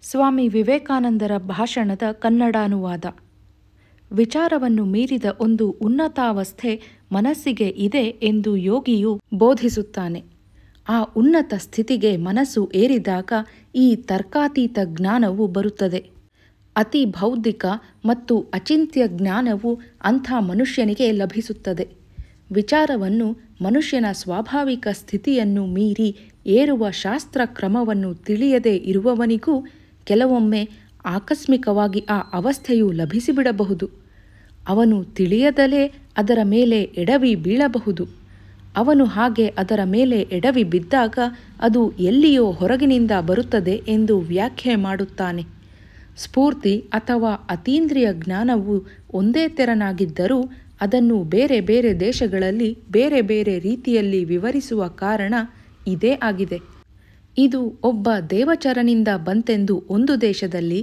ಸ್ವಾಮಿ ವಿವೇಕಾನಂದರ ಭಾಷಣದ ಕನ್ನಡಾನುವಾದ. ವಿಚಾರವನ್ನು ಮೀರಿದ ಒಂದು ಉನ್ನತಾವಸ್ಥೆ ಮನಸ್ಸಿಗೆ ಇದೆ ಎಂದು ಯೋಗಿಯು ಬೋಧಿಸುತ್ತಾನೆ. ಆ ಉನ್ನತ ಸ್ಥಿತಿಗೆ ಮನಸ್ಸು ಏರಿದಾಗ ಈ ತರ್ಕಾತೀತ ಜ್ಞಾನವು ಬರುತ್ತದೆ. ಅತಿ ಬೌದ್ಧಿಕ ಮತ್ತು ಅಚಿಂತ್ಯ ಜ್ಞಾನವು ಅಂಥ ಮನುಷ್ಯನಿಗೆ ಲಭಿಸುತ್ತದೆ. ವಿಚಾರವನ್ನು ಮನುಷ್ಯನ ಸ್ವಾಭಾವಿಕ ಸ್ಥಿತಿಯನ್ನು ಮೀರಿ ಏರುವ ಶಾಸ್ತ್ರ ಕ್ರಮವನ್ನು ತಿಳಿಯದೇ ಇರುವವನಿಗೂ ಕೆಲವೊಮ್ಮೆ ಆಕಸ್ಮಿಕವಾಗಿ ಆ ಅವಸ್ಥೆಯು ಲಭಿಸಿಬಿಡಬಹುದು. ಅವನು ತಿಳಿಯದಲೇ ಅದರ ಮೇಲೆ ಎಡವಿ ಬೀಳಬಹುದು. ಅವನು ಹಾಗೆ ಅದರ ಮೇಲೆ ಎಡವಿ ಬಿದ್ದಾಗ ಅದು ಎಲ್ಲಿಯೋ ಹೊರಗಿನಿಂದ ಬರುತ್ತದೆ ಎಂದು ವ್ಯಾಖ್ಯೆ ಮಾಡುತ್ತಾನೆ. ಸ್ಫೂರ್ತಿ ಅಥವಾ ಅತೀಂದ್ರಿಯ ಜ್ಞಾನವು ಒಂದೇ ತೆರನಾಗಿದ್ದರೂ ಅದನ್ನು ಬೇರೆ ಬೇರೆ ದೇಶಗಳಲ್ಲಿ ಬೇರೆ ಬೇರೆ ರೀತಿಯಲ್ಲಿ ವಿವರಿಸುವ ಕಾರಣ ಇದೇ ಆಗಿದೆ. ಇದು ಒಬ್ಬ ದೇವಚರನಿಂದ ಬಂತೆಂದು ಒಂದು ದೇಶದಲ್ಲಿ,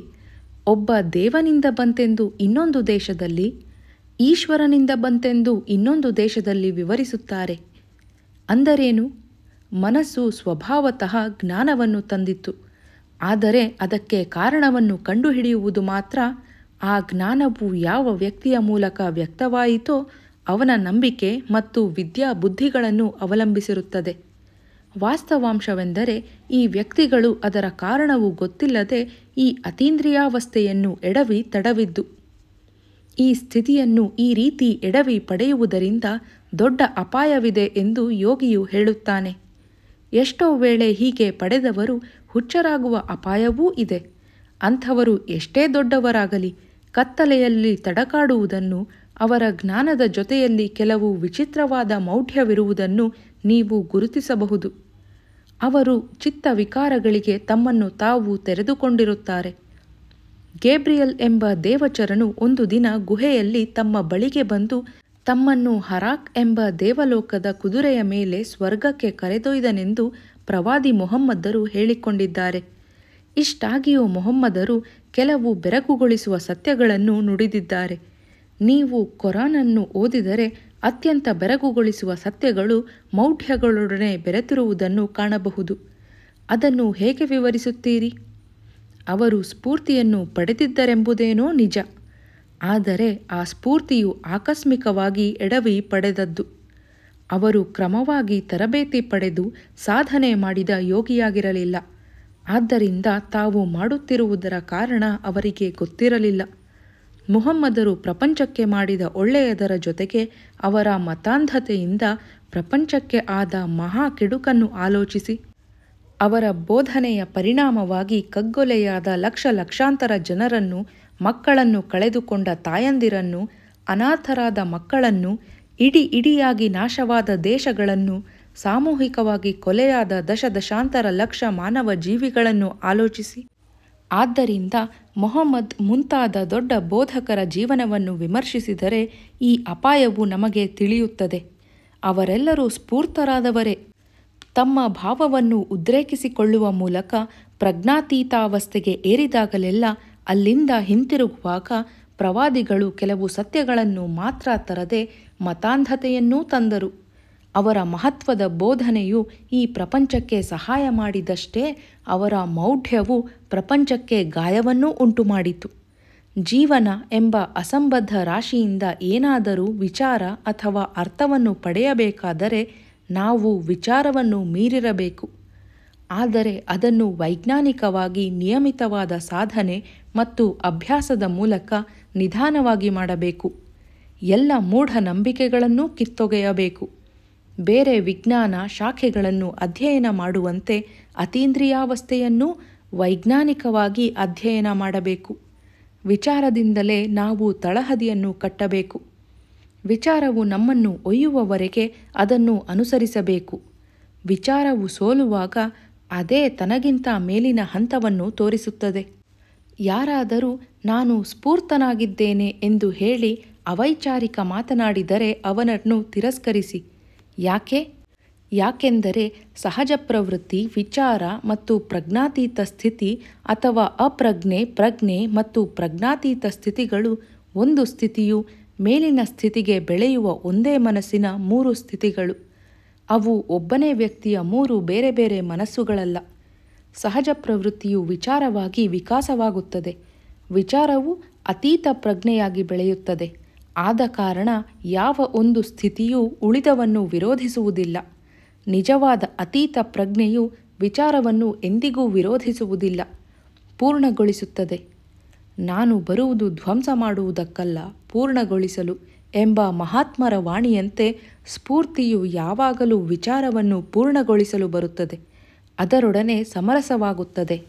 ಒಬ್ಬ ದೇವನಿಂದ ಬಂತೆಂದು ಇನ್ನೊಂದು ದೇಶದಲ್ಲಿ, ಈಶ್ವರನಿಂದ ಬಂತೆಂದು ಇನ್ನೊಂದು ದೇಶದಲ್ಲಿ ವಿವರಿಸುತ್ತಾರೆ. ಅಂದರೇನು? ಮನಸ್ಸು ಸ್ವಭಾವತಃ ಜ್ಞಾನವನ್ನು ತಂದಿತ್ತು. ಆದರೆ ಅದಕ್ಕೆ ಕಾರಣವನ್ನು ಕಂಡುಹಿಡಿಯುವುದು ಮಾತ್ರ ಆ ಜ್ಞಾನವು ಯಾವ ವ್ಯಕ್ತಿಯ ಮೂಲಕ ವ್ಯಕ್ತವಾಯಿತೋ ಅವನ ನಂಬಿಕೆ ಮತ್ತು ವಿದ್ಯಾಬುದ್ಧಿಗಳನ್ನು ಅವಲಂಬಿಸಿರುತ್ತದೆ. ವಾಸ್ತವಾಂಶವೆಂದರೆ ಈ ವ್ಯಕ್ತಿಗಳು ಅದರ ಕಾರಣವು ಗೊತ್ತಿಲ್ಲದೆ ಈ ಅತೀಂದ್ರಿಯಾವಸ್ಥೆಯನ್ನು ಎಡವಿ ತಡವಿದ್ದು. ಈ ಸ್ಥಿತಿಯನ್ನು ಈ ರೀತಿ ಎಡವಿ ಪಡೆಯುವುದರಿಂದ ದೊಡ್ಡ ಅಪಾಯವಿದೆ ಎಂದು ಯೋಗಿಯು ಹೇಳುತ್ತಾನೆ. ಎಷ್ಟೋ ವೇಳೆ ಹೀಗೆ ಪಡೆದವರು ಹುಚ್ಚರಾಗುವ ಅಪಾಯವೂ ಇದೆ. ಅಂಥವರು ಎಷ್ಟೇ ದೊಡ್ಡವರಾಗಲಿ ಕತ್ತಲೆಯಲ್ಲಿ ತಡಕಾಡುವುದನ್ನು, ಅವರ ಜ್ಞಾನದ ಜೊತೆಯಲ್ಲಿ ಕೆಲವು ವಿಚಿತ್ರವಾದ ಮೌಢ್ಯವಿರುವುದನ್ನು ನೀವು ಗುರುತಿಸಬಹುದು. ಅವರು ಚಿತ್ತ ವಿಕಾರಗಳಿಗೆ ತಮ್ಮನ್ನು ತಾವು ತೆರೆದುಕೊಂಡಿರುತ್ತಾರೆ. ಗೇಬ್ರಿಯಲ್ ಎಂಬ ದೇವಚರನು ಒಂದು ದಿನ ಗುಹೆಯಲ್ಲಿ ತಮ್ಮ ಬಳಿಗೆ ಬಂದು ತಮ್ಮನ್ನು ಹರಾಕ್ ಎಂಬ ದೇವಲೋಕದ ಕುದುರೆಯ ಮೇಲೆ ಸ್ವರ್ಗಕ್ಕೆ ಕರೆದೊಯ್ದನೆಂದು ಪ್ರವಾದಿ ಮೊಹಮ್ಮದರು ಹೇಳಿಕೊಂಡಿದ್ದಾರೆ. ಇಷ್ಟಾಗಿಯೂ ಮೊಹಮ್ಮದರು ಕೆಲವು ಬೆರಗುಗೊಳಿಸುವ ಸತ್ಯಗಳನ್ನು ನುಡಿದಿದ್ದಾರೆ. ನೀವು ಕುರಾನನ್ನು ಓದಿದರೆ ಅತ್ಯಂತ ಬೆರಗುಗೊಳಿಸುವ ಸತ್ಯಗಳು ಮೌಢ್ಯಗಳೊಡನೆ ಬೆರೆತಿರುವುದನ್ನು ಕಾಣಬಹುದು. ಅದನ್ನು ಹೇಗೆ ವಿವರಿಸುತ್ತೀರಿ? ಅವರು ಸ್ಫೂರ್ತಿಯನ್ನು ಪಡೆದಿದ್ದರೆಂಬುದೇನೋ ನಿಜ. ಆದರೆ ಆ ಸ್ಫೂರ್ತಿಯು ಆಕಸ್ಮಿಕವಾಗಿ ಎಡವಿ ಪಡೆದದ್ದು. ಅವರು ಕ್ರಮವಾಗಿ ತರಬೇತಿ ಪಡೆದು ಸಾಧನೆ ಮಾಡಿದ ಯೋಗಿಯಾಗಿರಲಿಲ್ಲ. ಆದ್ದರಿಂದ ತಾವು ಮಾಡುತ್ತಿರುವುದರ ಕಾರಣ ಅವರಿಗೆ ಗೊತ್ತಿರಲಿಲ್ಲ. ಮುಹಮ್ಮದರು ಪ್ರಪಂಚಕ್ಕೆ ಮಾಡಿದ ಒಳ್ಳೆಯದರ ಜೊತೆಗೆ ಅವರ ಮತಾಂಧತೆಯಿಂದ ಪ್ರಪಂಚಕ್ಕೆ ಆದ ಮಹಾ ಕೆಡುಕನ್ನು ಆಲೋಚಿಸಿ. ಅವರ ಬೋಧನೆಯ ಪರಿಣಾಮವಾಗಿ ಕಗ್ಗೊಲೆಯಾದ ಲಕ್ಷಾಂತರ ಜನರನ್ನು, ಮಕ್ಕಳನ್ನು ಕಳೆದುಕೊಂಡ ತಾಯಂದಿರನ್ನು, ಅನಾಥರಾದ ಮಕ್ಕಳನ್ನು, ಇಡಿಯಾಗಿ ನಾಶವಾದ ದೇಶಗಳನ್ನು, ಸಾಮೂಹಿಕವಾಗಿ ಕೊಲೆಯಾದ ದಶಾಂತರ ಲಕ್ಷ ಮಾನವ ಜೀವಿಗಳನ್ನು ಆಲೋಚಿಸಿ. ಆದ್ದರಿಂದ ಮೊಹಮ್ಮದ್ ಮುಂತಾದ ದೊಡ್ಡ ಬೋಧಕರ ಜೀವನವನ್ನು ವಿಮರ್ಶಿಸಿದರೆ ಈ ಅಪಾಯವು ನಮಗೆ ತಿಳಿಯುತ್ತದೆ. ಅವರೆಲ್ಲರೂ ಸ್ಫೂರ್ತರಾದವರೇ. ತಮ್ಮ ಭಾವವನ್ನು ಉದ್ರೇಕಿಸಿಕೊಳ್ಳುವ ಮೂಲಕ ಪ್ರಜ್ಞಾತೀತಾವಸ್ಥೆಗೆ ಏರಿದಾಗಲೆಲ್ಲ ಅಲ್ಲಿಂದ ಹಿಂತಿರುಗುವಾಗ ಪ್ರವಾದಿಗಳು ಕೆಲವು ಸತ್ಯಗಳನ್ನು ಮಾತ್ರ ತರದೆ ಮತಾಂಧತೆಯನ್ನೂ ತಂದರು. ಅವರ ಮಹತ್ವದ ಬೋಧನೆಯು ಈ ಪ್ರಪಂಚಕ್ಕೆ ಸಹಾಯ ಮಾಡಿದಷ್ಟೇ ಅವರ ಮೌಢ್ಯವು ಪ್ರಪಂಚಕ್ಕೆ ಗಾಯವನ್ನೂ ಉಂಟುಮಾಡಿತು. ಜೀವನ ಎಂಬ ಅಸಂಬದ್ಧ ರಾಶಿಯಿಂದ ಏನಾದರೂ ವಿಚಾರ ಅಥವಾ ಅರ್ಥವನ್ನು ಪಡೆಯಬೇಕಾದರೆ ನಾವು ವಿಚಾರವನ್ನು ಮೀರಿರಬೇಕು. ಆದರೆ ಅದನ್ನು ವೈಜ್ಞಾನಿಕವಾಗಿ ನಿಯಮಿತವಾದ ಸಾಧನೆ ಮತ್ತು ಅಭ್ಯಾಸದ ಮೂಲಕ ನಿಧಾನವಾಗಿ ಮಾಡಬೇಕು. ಎಲ್ಲ ಮೂಢನಂಬಿಕೆಗಳನ್ನೂ ಕಿತ್ತೊಗೆಯಬೇಕು. ಬೇರೆ ವಿಜ್ಞಾನ ಶಾಖೆಗಳನ್ನು ಅಧ್ಯಯನ ಮಾಡುವಂತೆ ಅತೀಂದ್ರಿಯಾವಸ್ಥೆಯನ್ನೂ ವೈಜ್ಞಾನಿಕವಾಗಿ ಅಧ್ಯಯನ ಮಾಡಬೇಕು. ವಿಚಾರದಿಂದಲೇ ನಾವು ತಳಹದಿಯನ್ನು ಕಟ್ಟಬೇಕು. ವಿಚಾರವು ನಮ್ಮನ್ನು ಒಯ್ಯುವವರೆಗೆ ಅದನ್ನು ಅನುಸರಿಸಬೇಕು. ವಿಚಾರವು ಸೋಲುವಾಗ ಅದೇ ತನಗಿಂತ ಮೇಲಿನ ಹಂತವನ್ನು ತೋರಿಸುತ್ತದೆ. ಯಾರಾದರೂ ನಾನು ಸ್ಫೂರ್ತನಾಗಿದ್ದೇನೆ ಎಂದು ಹೇಳಿ ಅವೈಚಾರಿಕ ಮಾತನಾಡಿದರೆ ಅವನನ್ನು ತಿರಸ್ಕರಿಸಿ. ಯಾಕೆಂದರೆ ಸಹಜ ಪ್ರವೃತ್ತಿ, ವಿಚಾರ ಮತ್ತು ಪ್ರಜ್ಞಾತೀತ ಸ್ಥಿತಿ ಅಥವಾ ಪ್ರಜ್ಞೆ ಮತ್ತು ಪ್ರಜ್ಞಾತೀತ ಸ್ಥಿತಿಗಳು ಒಂದು ಸ್ಥಿತಿಯು ಮೇಲಿನ ಸ್ಥಿತಿಗೆ ಬೆಳೆಯುವ ಒಂದೇ ಮನಸ್ಸಿನ 3 ಸ್ಥಿತಿಗಳು. ಅವು ಒಬ್ಬನೇ ವ್ಯಕ್ತಿಯ 3 ಬೇರೆ ಬೇರೆ ಮನಸ್ಸುಗಳಲ್ಲ. ಸಹಜ ಪ್ರವೃತ್ತಿಯು ವಿಚಾರವಾಗಿ ವಿಕಾಸವಾಗುತ್ತದೆ. ವಿಚಾರವು ಅತೀತ ಪ್ರಜ್ಞೆಯಾಗಿ ಬೆಳೆಯುತ್ತದೆ. ಆದ ಕಾರಣ ಯಾವ ಒಂದು ಸ್ಥಿತಿಯೂ ಉಳಿದವನ್ನು ವಿರೋಧಿಸುವುದಿಲ್ಲ. ನಿಜವಾದ ಅತೀತ ಪ್ರಜ್ಞೆಯು ವಿಚಾರವನ್ನು ಎಂದಿಗೂ ವಿರೋಧಿಸುವುದಿಲ್ಲ, ಪೂರ್ಣಗೊಳಿಸುತ್ತದೆ. ನಾನು ಬರುವುದು ಧ್ವಂಸ ಮಾಡುವುದಕ್ಕಲ್ಲ, ಪೂರ್ಣಗೊಳಿಸಲು ಎಂಬ ಮಹಾತ್ಮರ ವಾಣಿಯಂತೆ ಸ್ಫೂರ್ತಿಯು ಯಾವಾಗಲೂ ವಿಚಾರವನ್ನು ಪೂರ್ಣಗೊಳಿಸಲು ಬರುತ್ತದೆ, ಅದರೊಡನೆ ಸಮರಸವಾಗುತ್ತದೆ.